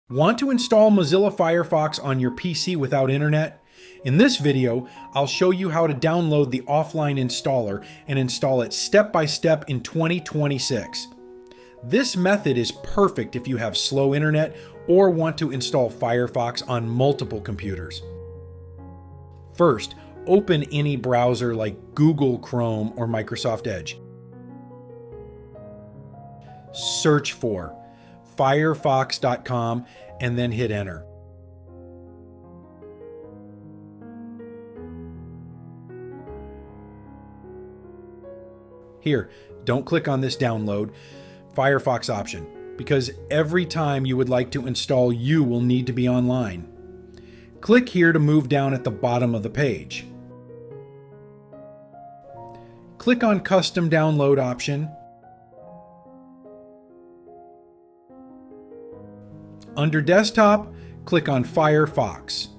Want to install Mozilla Firefox on your PC without internet? In this video, I'll show you how to download the offline installer and install it step by step in 2026. This method is perfect if you have slow internet or want to install Firefox on multiple computers. First, open any browser like Google Chrome or Microsoft Edge. Search for firefox.com and then hit enter. Here, don't click on this download Firefox option because every time you would like to install, you will need to be online. Click here to move down at the bottom of the page. Click on Custom Download option. Under Desktop, click on Firefox.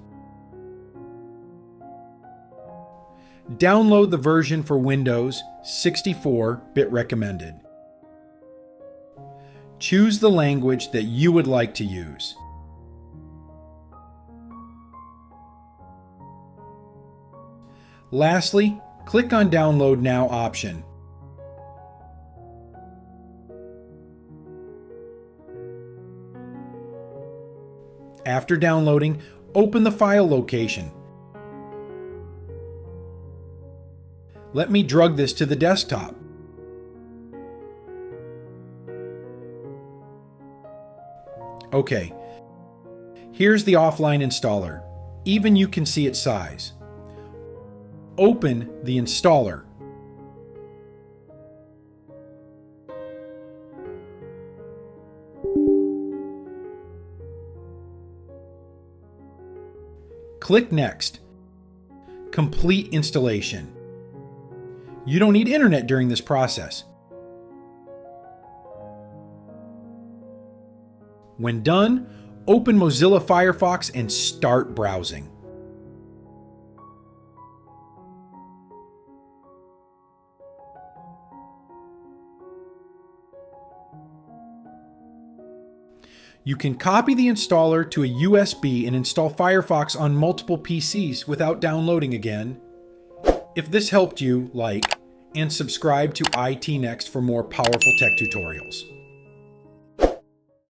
Download the version for Windows 64-bit recommended. Choose the language that you would like to use. Lastly, click on Download Now option. After downloading, open the file location. Let me drag this to the desktop. Okay, here's the offline installer. Even you can see its size. Open the installer. Click Next. Complete installation. You don't need internet during this process. When done, open Mozilla Firefox and start browsing. You can copy the installer to a USB and install Firefox on multiple PCs without downloading again. If this helped you, like and subscribe to IT Next for more powerful tech tutorials.